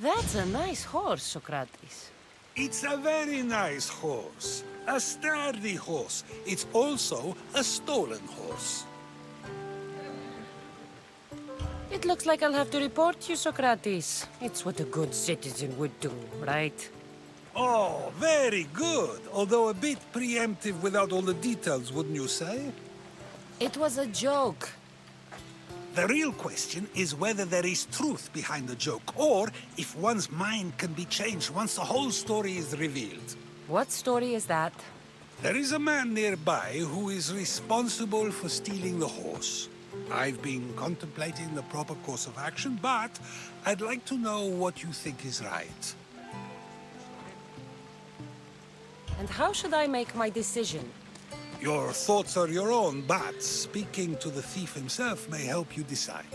That's a nice horse, Socrates. It's a very nice horse. A sturdy horse. It's also a stolen horse. It looks like I'll have to report you, Socrates. It's what a good citizen would do, right? Oh, very good. Although a bit preemptive without all the details, wouldn't you say? It was a joke. The real question is whether there is truth behind the joke, or if one's mind can be changed once the whole story is revealed. What story is that? There is a man nearby who is responsible for stealing the horse. I've been contemplating the proper course of action, but I'd like to know what you think is right. And how should I make my decision? Your thoughts are your own, but speaking to the thief himself may help you decide.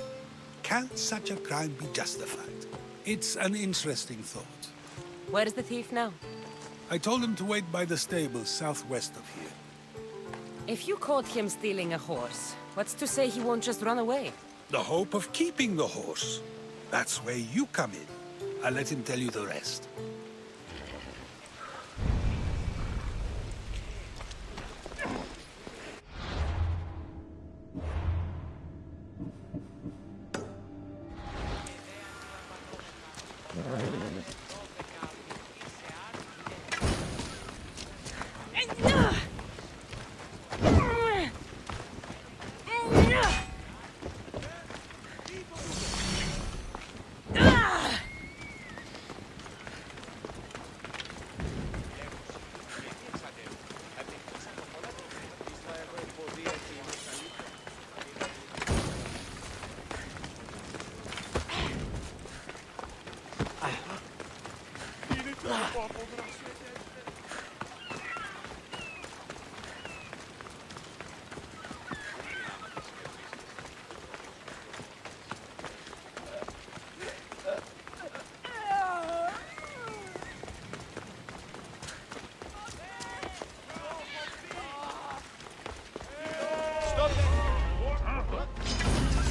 Can such a crime be justified? It's an interesting thought. Where is the thief now? I told him to wait by the stables southwest of here. If you caught him stealing a horse, what's to say he won't just run away? The hope of keeping the horse. That's where you come in. I'll let him tell you the rest.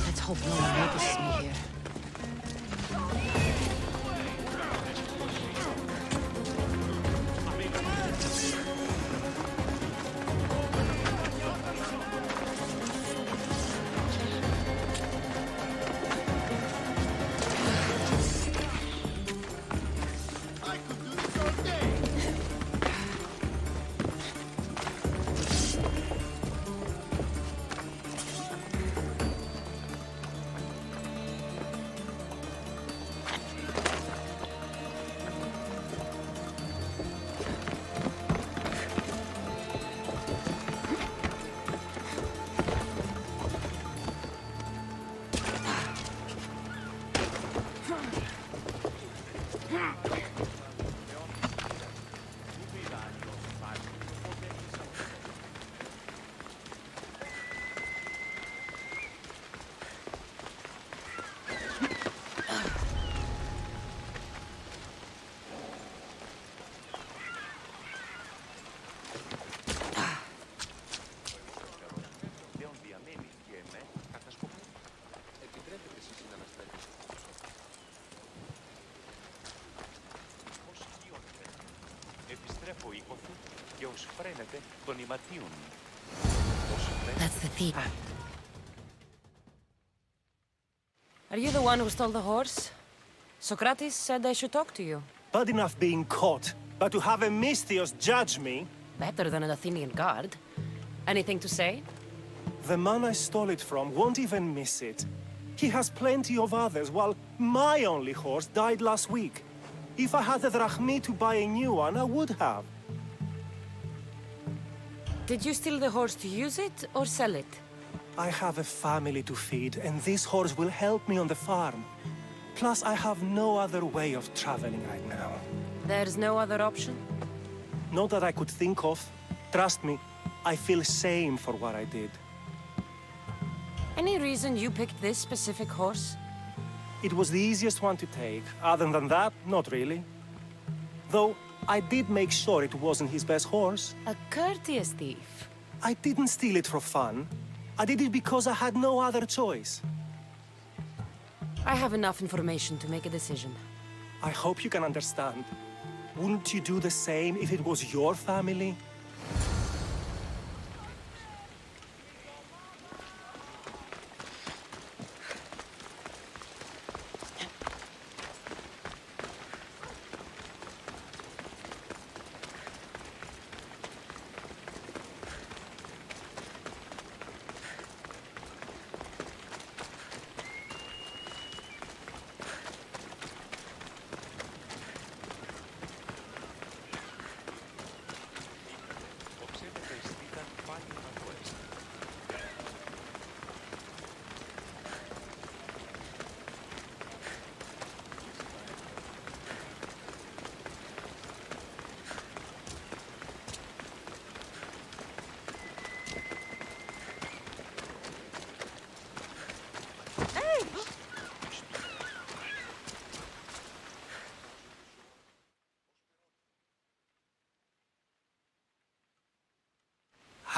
Let's hope no one notices me here. That's the thief. Are you the one who stole the horse? Socrates said I should talk to you. Bad enough being caught, but to have a Misthios judge me? Better than an Athenian guard. Anything to say? The man I stole it from won't even miss it. He has plenty of others, while my only horse died last week. If I had the drachmi to buy a new one, I would have. Did you steal the horse to use it or sell it? I have a family to feed, and this horse will help me on the farm. Plus, I have no other way of traveling right now. There's no other option? Not that I could think of. Trust me, I feel shame for what I did. Any reason you picked this specific horse? It was the easiest one to take. Other than that, not really. Though, I did make sure it wasn't his best horse. A courteous thief. I didn't steal it for fun. I did it because I had no other choice. I have enough information to make a decision. I hope you can understand. Wouldn't you do the same if it was your family?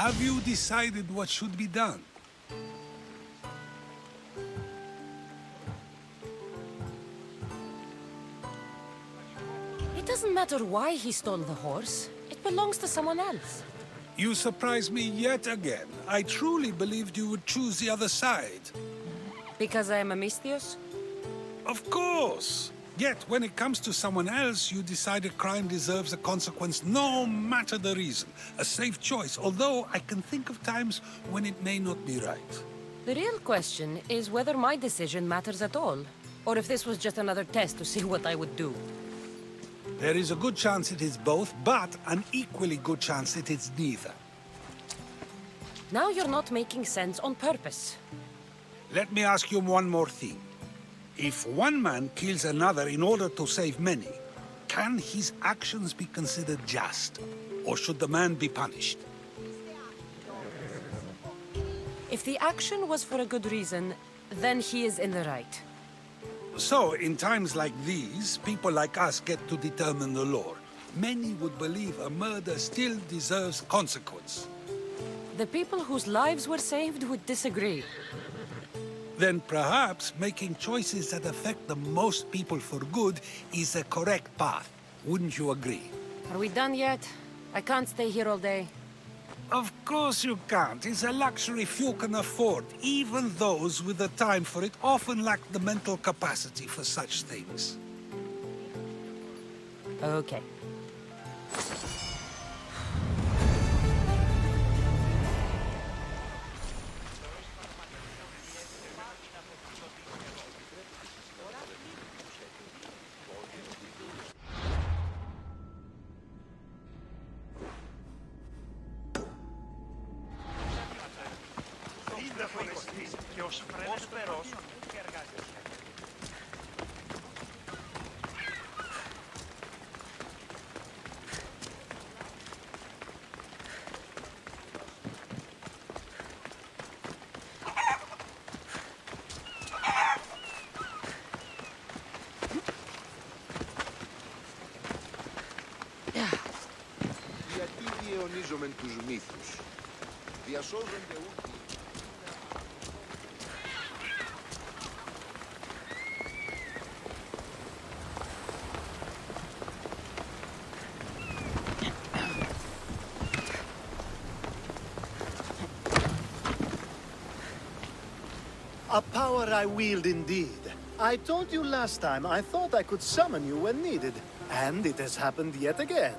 Have you decided what should be done? It doesn't matter why he stole the horse. It belongs to someone else. You surprise me yet again. I truly believed you would choose the other side. Because I am a Mistios? Of course! Yet, when it comes to someone else, you decide a crime deserves a consequence no matter the reason. A safe choice, although I can think of times when it may not be right. The real question is whether my decision matters at all, or if this was just another test to see what I would do. There is a good chance it is both, but an equally good chance it is neither. Now you're not making sense on purpose. Let me ask you one more thing. If one man kills another in order to save many, can his actions be considered just? Or should the man be punished? If the action was for a good reason, then he is in the right. So, in times like these, people like us get to determine the law. Many would believe a murder still deserves consequence. The people whose lives were saved would disagree. Then perhaps making choices that affect the most people for good is the correct path. Wouldn't you agree? Are we done yet? I can't stay here all day. Of course you can't. It's a luxury few can afford. Even those with the time for it often lack the mental capacity for such things. Okay. Γιατί διαιωνίζομεν τους μύθους. Διασώζονται ούτοι. A power I wield indeed. I told you last time I thought I could summon you when needed. And it has happened yet again.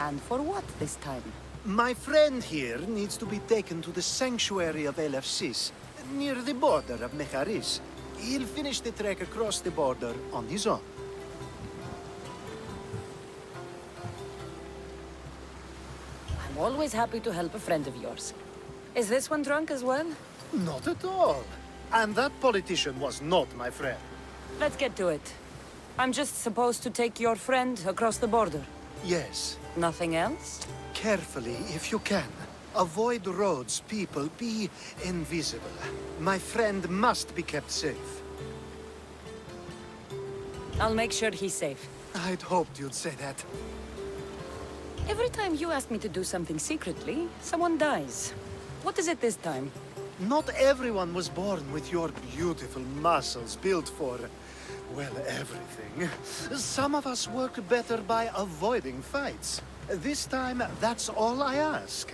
And for what this time? My friend here needs to be taken to the sanctuary of Elefsis, near the border of Mecharis. He'll finish the trek across the border on his own. I'm always happy to help a friend of yours. Is this one drunk as well? Not at all. And that politician was not my friend. Let's get to it. I'm just supposed to take your friend across the border. Yes. Nothing else? Carefully, if you can. Avoid roads, people. Be invisible. My friend must be kept safe. I'll make sure he's safe. I'd hoped you'd say that. Every time you ask me to do something secretly, someone dies. What is it this time? Not everyone was born with your beautiful muscles built for Well, everything. Some of us work better by avoiding fights. This time, that's all I ask.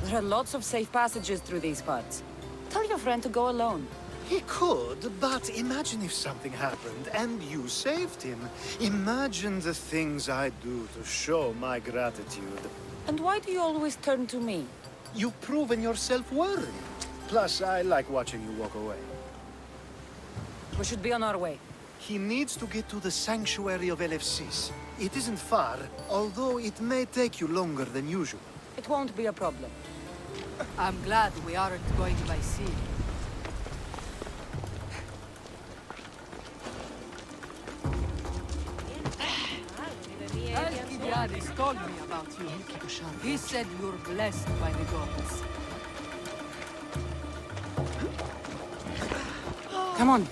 There are lots of safe passages through these parts. Tell your friend to go alone. He could, but imagine if something happened and you saved him. Imagine the things I'd do to show my gratitude. And why do you always turn to me? You've proven yourself worthy. Plus, I like watching you walk away. We should be on our way. He needs to get to the sanctuary of LFCs. It isn't far, although it may take you longer than usual. It won't be a problem. I'm glad we aren't going by sea. Alcibiades told me about you. He said you're blessed by the gods. Come on.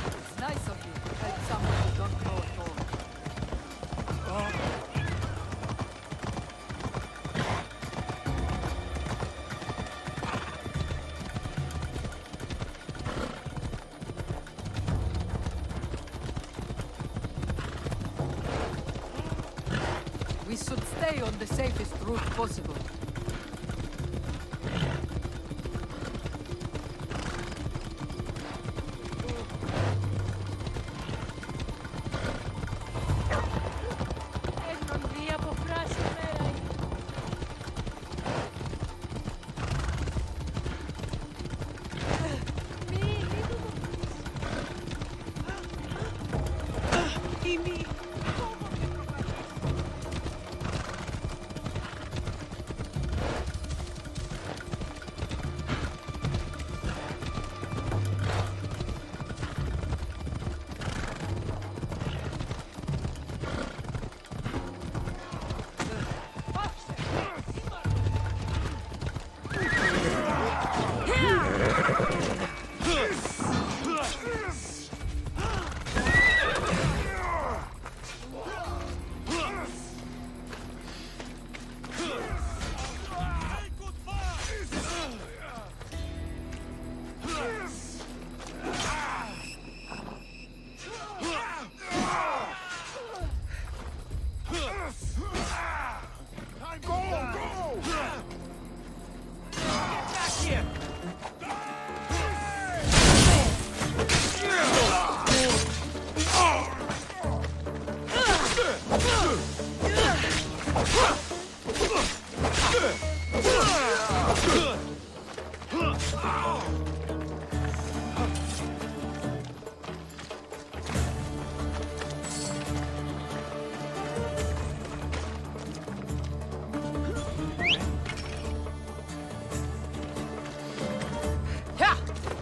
It's nice of you to help someone who don't know at all. We should stay on the safest route possible.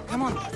Come on.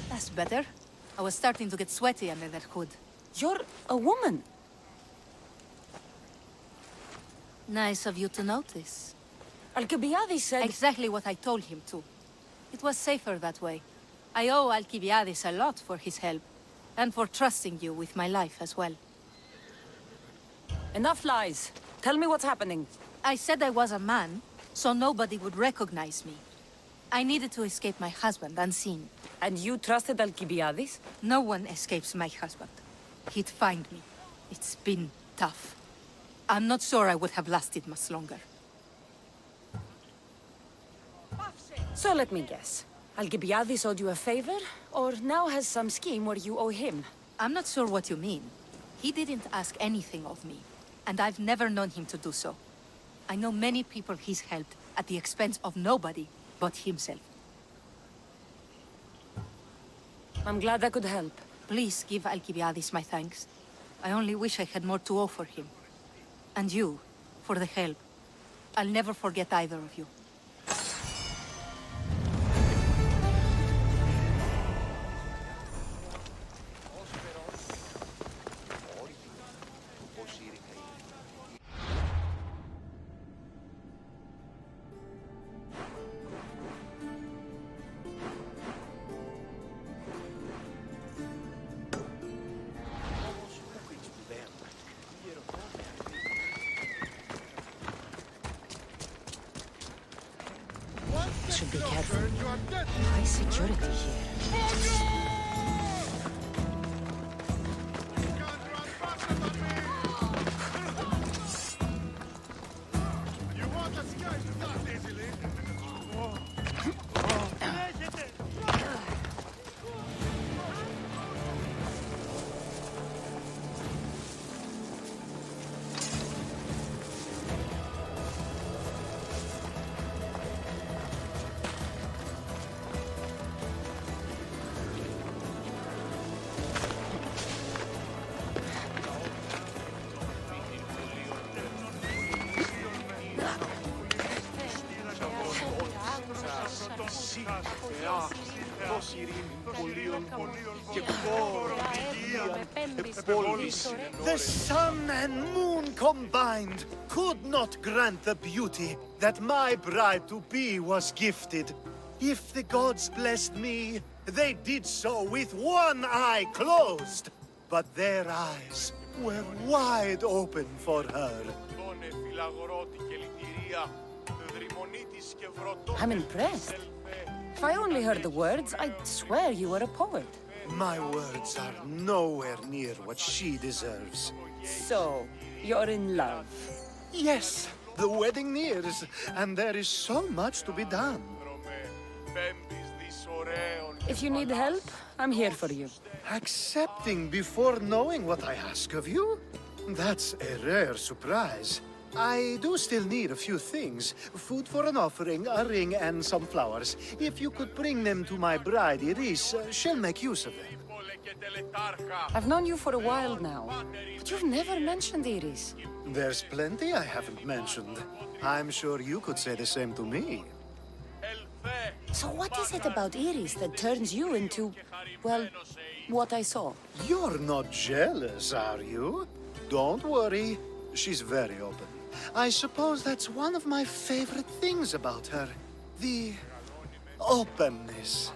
That's better. I was starting to get sweaty under that hood. You're a woman. Nice of you to notice. Alcibiades said... Exactly what I told him to. It was safer that way. I owe Alcibiades a lot for his help, and for trusting you with my life as well. Enough lies. Tell me what's happening. I said I was a man, so nobody would recognize me. I needed to escape my husband unseen. And you trusted Alcibiades? No one escapes my husband. He'd find me. It's been tough. I'm not sure I would have lasted much longer. So let me guess. Alcibiades owed you a favor, or now has some scheme where you owe him? I'm not sure what you mean. He didn't ask anything of me, and I've never known him to do so. I know many people he's helped at the expense of nobody but himself. I'm glad I could help. Please give Alcibiades my thanks. I only wish I had more to offer him. And you, for the help. I'll never forget either of you. Should be careful. High security here. The sun and moon combined could not grant the beauty that my bride-to-be was gifted. If the gods blessed me, they did so with one eye closed. But their eyes were wide open for her. I'm impressed. If I only heard the words, I'd swear you were a poet. My words are nowhere near what she deserves. So, you're in love. Yes, the wedding nears, and there is so much to be done. If you need help, I'm here for you. Accepting before knowing what I ask of you? That's a rare surprise. I do still need a few things. Food for an offering, a ring, and some flowers. If you could bring them to my bride, Iris, she'll make use of them. I've known you for a while now, but you've never mentioned Iris. There's plenty I haven't mentioned. I'm sure you could say the same to me. So what is it about Iris that turns you into, well, what I saw? You're not jealous, are you? Don't worry. She's very open. I suppose that's one of my favorite things about her. The openness.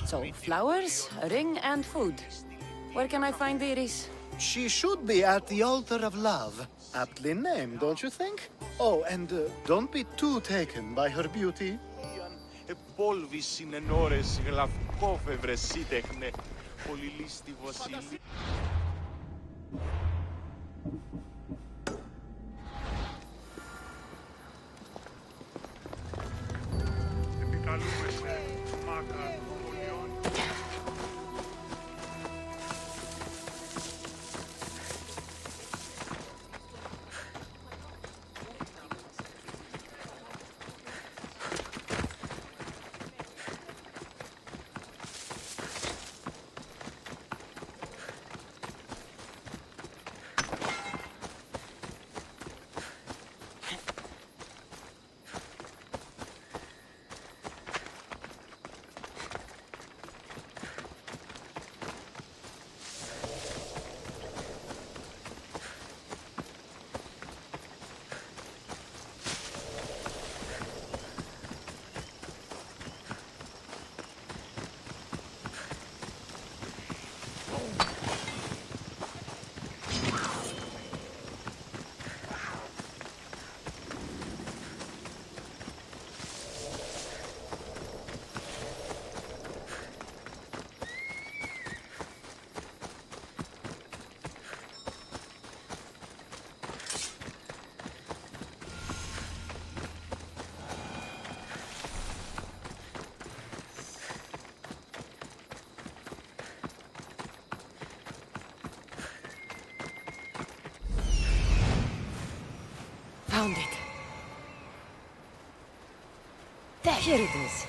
So, flowers, a ring, and food. Where can I find Iris? She should be at the altar of love. Aptly named, don't you think? Oh, and don't be too taken by her beauty. Found it. There, here it is.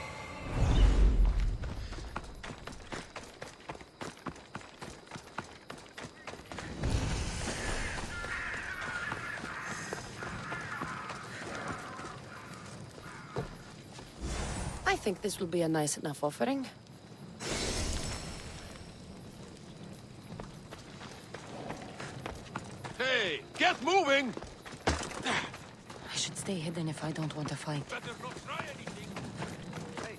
I think this will be a nice enough offering. Hey, get moving! I should stay hidden if I don't want to fight. Better not try anything. Hey,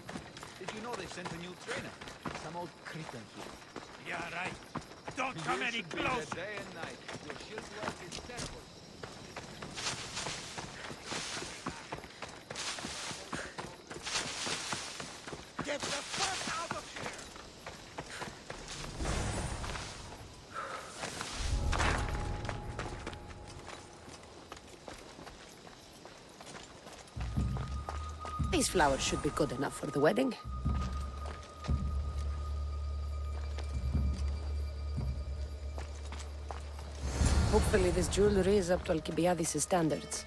did you know they sent a new trainer? Some old cretin here. Yeah, right. Don't come any closer. Day and night. Your shield work is terrible. Get the fuck out of here! These flowers should be good enough for the wedding. Hopefully this jewelry is up to Alcibiades' standards.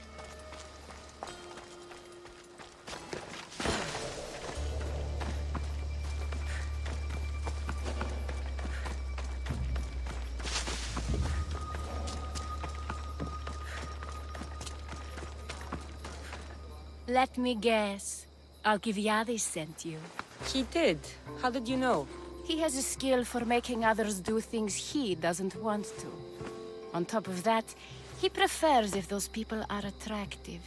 Let me guess. Alcibiades sent you. He did. How did you know? He has a skill for making others do things he doesn't want to. On top of that, he prefers if those people are attractive.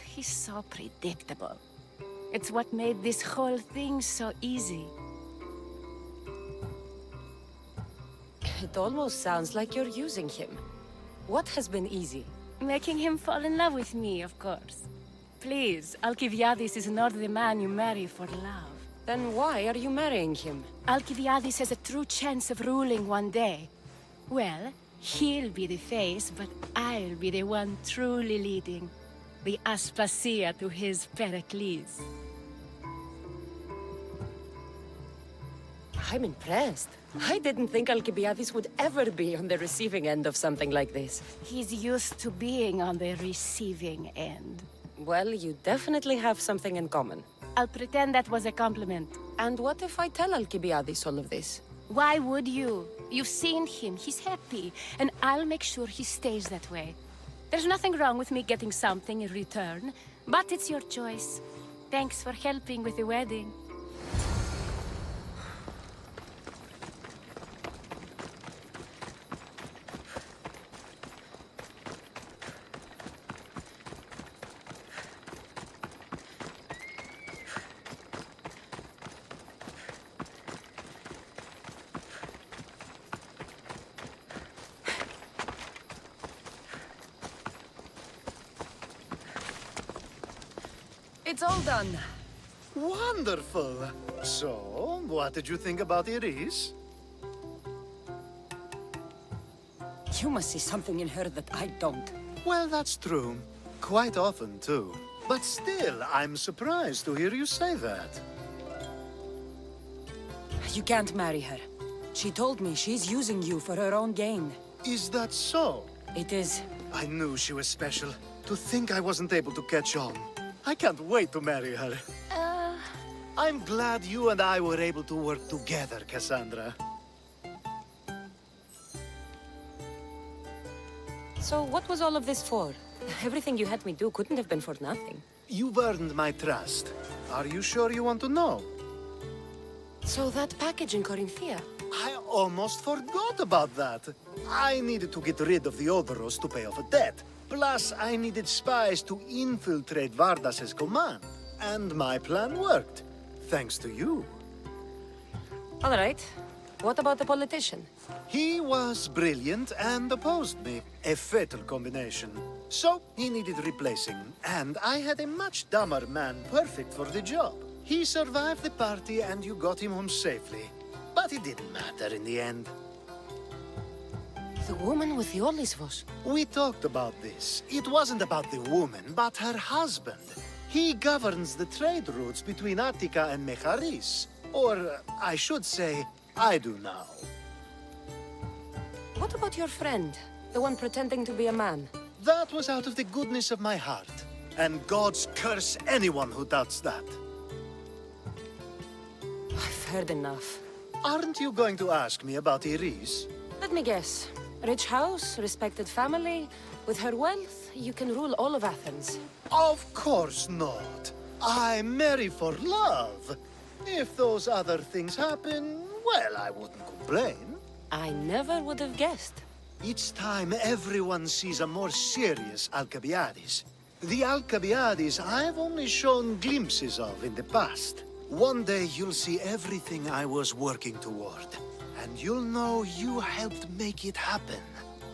He's so predictable. It's what made this whole thing so easy. It almost sounds like you're using him. What has been easy? Making him fall in love with me, of course. Please, Alcibiades is not the man you marry for love. Then why are you marrying him? Alcibiades has a true chance of ruling one day. Well, he'll be the face, but I'll be the one truly leading. The Aspasia to his Pericles. I'm impressed. I didn't think Alcibiades would ever be on the receiving end of something like this. He's used to being on the receiving end. Well, you definitely have something in common. I'll pretend that was a compliment. And what if I tell Alcibiades all of this? Why would you? You've seen him, he's happy, and I'll make sure he stays that way. There's nothing wrong with me getting something in return, but it's your choice. Thanks for helping with the wedding. It's all done. Wonderful. So, what did you think about Iris? You must see something in her that I don't. Well, that's true. Quite often, too. But still, I'm surprised to hear you say that. You can't marry her. She told me she's using you for her own gain. Is that so? It is. I knew she was special. To think I wasn't able to catch on. I can't wait to marry her. I'm glad you and I were able to work together, Cassandra. So what was all of this for? Everything you had me do couldn't have been for nothing. You've earned my trust. Are you sure you want to know? So that package in Corinthia? I almost forgot about that. I needed to get rid of the Odoros to pay off a debt. Plus, I needed spies to infiltrate Vardas's command. And my plan worked. Thanks to you. All right. What about the politician? He was brilliant and opposed me. A fatal combination. So, he needed replacing. And I had a much dumber man perfect for the job. He survived the party and you got him home safely. But it didn't matter in the end. The woman with the Olisvos. We talked about this. It wasn't about the woman, but her husband. He governs the trade routes between Attica and Mecharis. Or, I should say, I do now. What about your friend? The one pretending to be a man? That was out of the goodness of my heart. And gods curse anyone who doubts that. I've heard enough. Aren't you going to ask me about Iris? Let me guess. Rich house, respected family. With her wealth, you can rule all of Athens. Of course not. I marry for love. If those other things happen, well, I wouldn't complain. I never would have guessed. Each time everyone sees a more serious Alcibiades. The Alcibiades I've only shown glimpses of in the past. One day you'll see everything I was working toward. And you'll know you helped make it happen.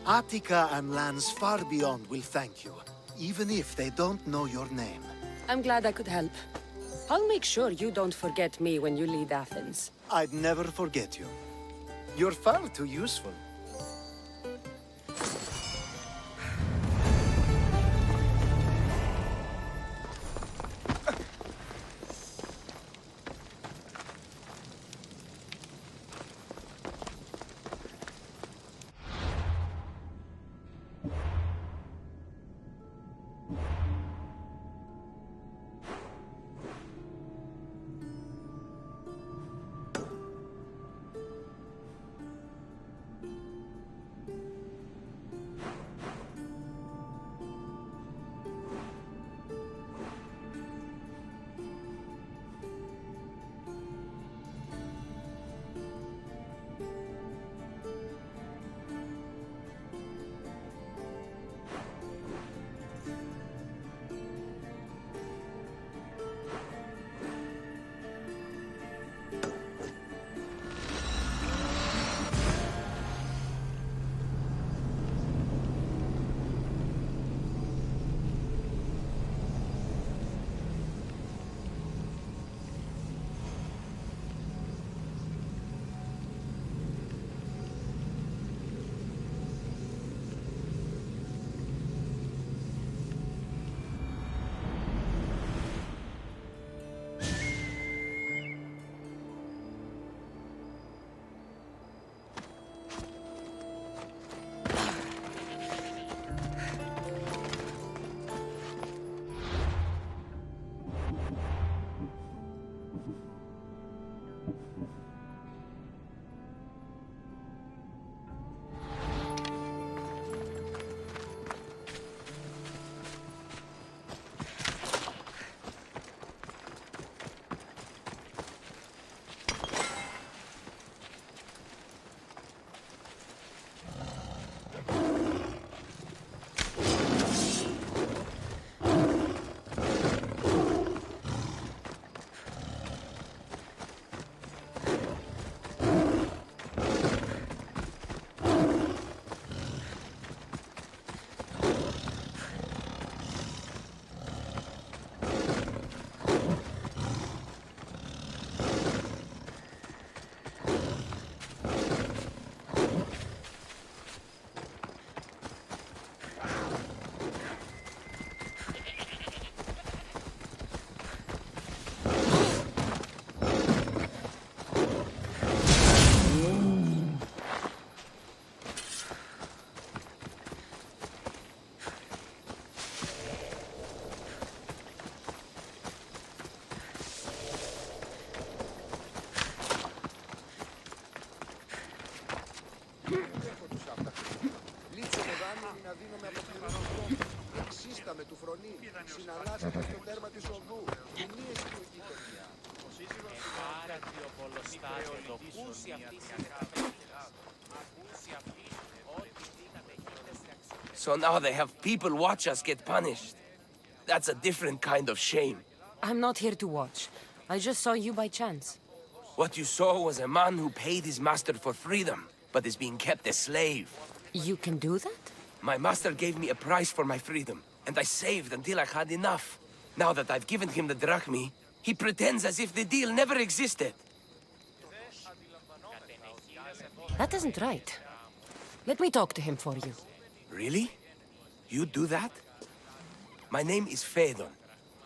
Attica and lands far beyond will thank you, even if they don't know your name. I'm glad I could help. I'll make sure you don't forget me when you leave Athens. I'd never forget you. You're far too useful. So now they have people watch us get punished. That's a different kind of shame. I'm not here to watch. I just saw you by chance. What you saw was a man who paid his master for freedom, but is being kept a slave. You can do that? My master gave me a price for my freedom, and I saved until I had enough. Now that I've given him the drachmi, he pretends as if the deal never existed. That isn't right. Let me talk to him for you. Really? You do that? My name is Phaedon.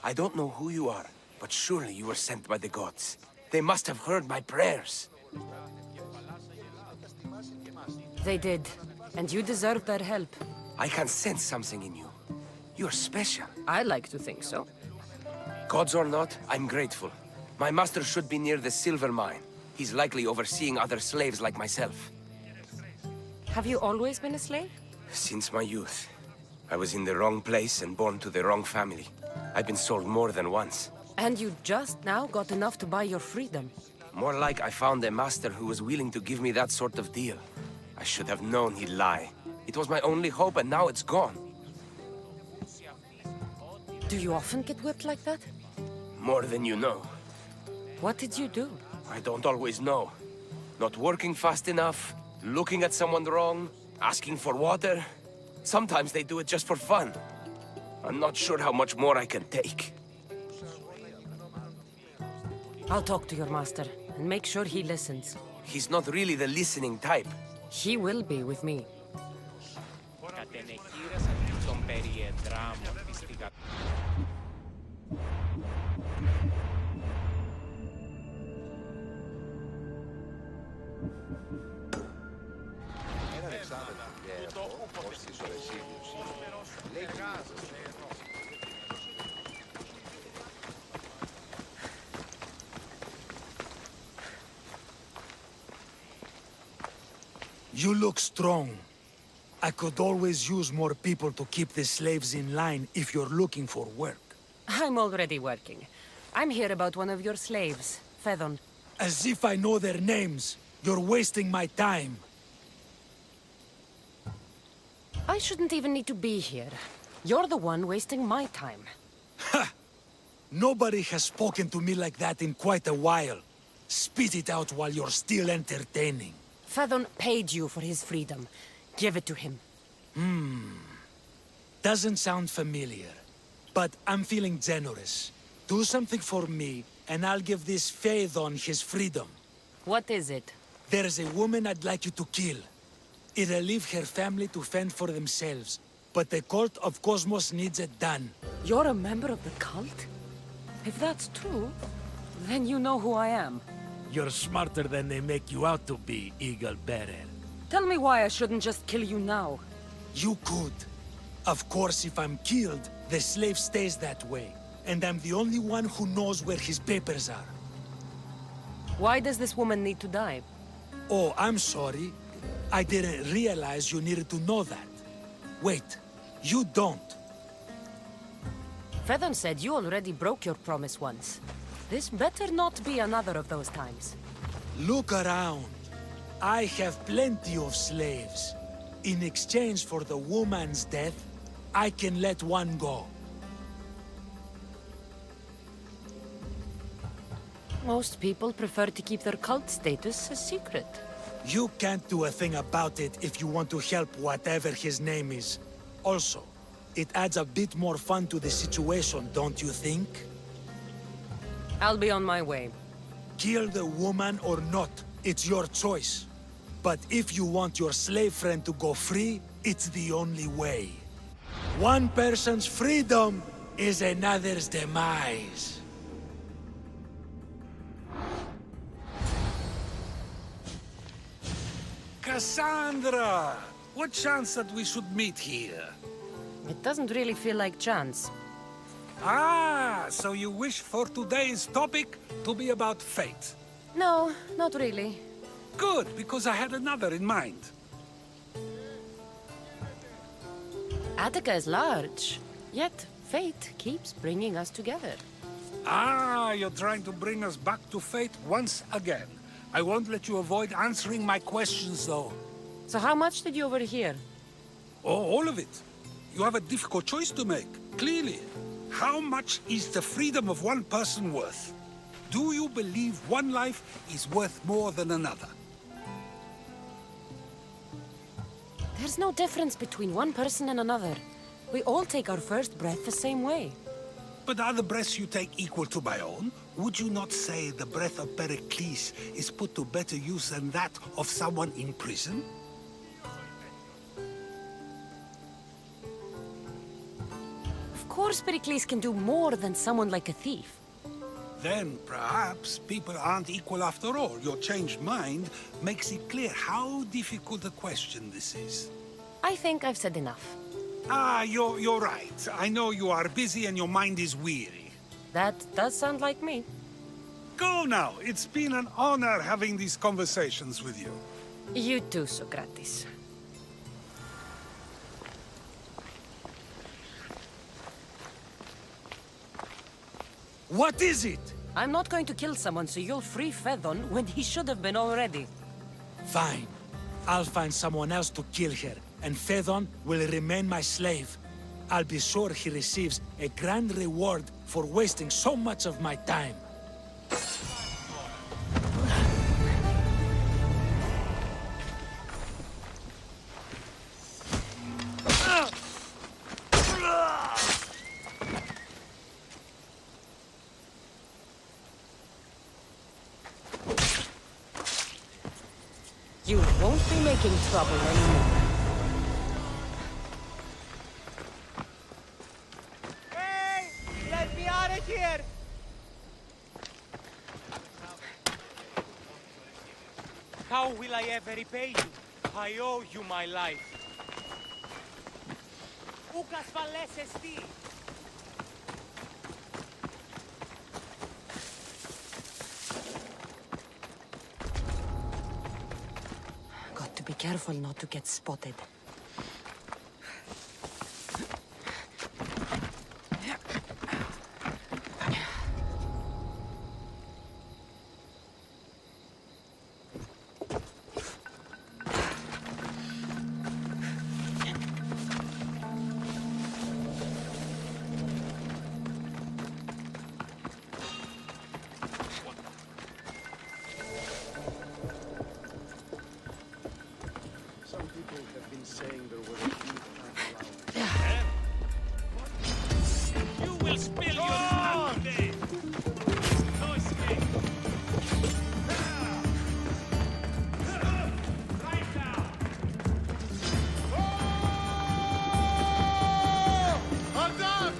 I don't know who you are, but surely you were sent by the gods. They must have heard my prayers. They did, and you deserve their help. I can sense something in you. You're special. I like to think so. Gods or not, I'm grateful. My master should be near the silver mine. He's likely overseeing other slaves like myself. Have you always been a slave? Since my youth. I was in the wrong place and born to the wrong family. I've been sold more than once. And you just now got enough to buy your freedom. More like I found a master who was willing to give me that sort of deal. I should have known he'd lie. It was my only hope, and now it's gone. Do you often get whipped like that? More than you know. What did you do? I don't always know. Not working fast enough, looking at someone wrong, asking for water. Sometimes they do it just for fun. I'm not sure how much more I can take. I'll talk to your master, and make sure he listens. He's not really the listening type. He will be with me. You look strong. I could always use more people to keep the slaves in line if you're looking for work. I'm already working. I'm here about one of your slaves, Fedon. As if I know their names. You're wasting my time. I shouldn't even need to be here. You're the one wasting my time. Ha! Nobody has spoken to me like that in quite a while. Spit it out while you're still entertaining. Fedon paid you for his freedom. Give it to him. Doesn't sound familiar. But I'm feeling generous. Do something for me, and I'll give this Phaethon his freedom. What is it? There's a woman I'd like you to kill. It'll leave her family to fend for themselves. But the cult of Cosmos needs it done. You're a member of the cult? If that's true, then you know who I am. You're smarter than they make you out to be, Eagle Bearer. Tell me why I shouldn't just kill you now. You could. Of course, if I'm killed, the slave stays that way. And I'm the only one who knows where his papers are. Why does this woman need to die? Oh, I'm sorry. I didn't realize you needed to know that. Wait, you don't. Fedon said you already broke your promise once. This better not be another of those times. Look around. I have plenty of slaves. In exchange for the woman's death, I can let one go. Most people prefer to keep their cult status a secret. You can't do a thing about it if you want to help whatever his name is. Also, it adds a bit more fun to the situation, don't you think? I'll be on my way. Kill the woman or not, it's your choice. But if you want your slave friend to go free, it's the only way. One person's freedom is another's demise. Cassandra! What chance that we should meet here? It doesn't really feel like chance. Ah, so you wish for today's topic to be about fate. No, not really. Good, because I had another in mind. Attica is large, yet fate keeps bringing us together. Ah, you're trying to bring us back to fate once again. I won't let you avoid answering my questions, though. So how much did you overhear? Oh, all of it. You have a difficult choice to make, clearly. How much is the freedom of one person worth? Do you believe one life is worth more than another? There's no difference between one person and another. We all take our first breath the same way. But are the breaths you take equal to my own? Would you not say the breath of Pericles is put to better use than that of someone in prison? Of course Pericles can do more than someone like a thief. Then perhaps people aren't equal after all. Your changed mind makes it clear how difficult a question this is. I think I've said enough. Ah, you're right. I know you are busy and your mind is weary. That does sound like me. Go now. It's been an honor having these conversations with you. You too, Socrates. What is it? I'm not going to kill someone so you'll free Fedon when he should have been already. Fine. I'll find someone else to kill her, and Fedon will remain my slave. I'll be sure he receives a grand reward for wasting so much of my time. You won't be making trouble anymore. Hey! Let me out of here! How will I ever repay you? I owe you my life. Ukas vales esti. Got to be careful not to get spotted. Some people have been saying there were a few around. You will spill your blood today! No escape! Right now! Undone!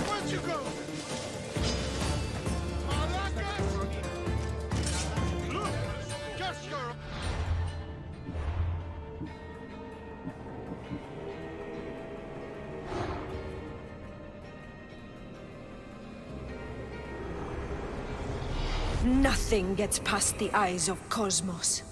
Where'd you go? Maracas! Look! Just your... Nothing gets past the eyes of Cosmos.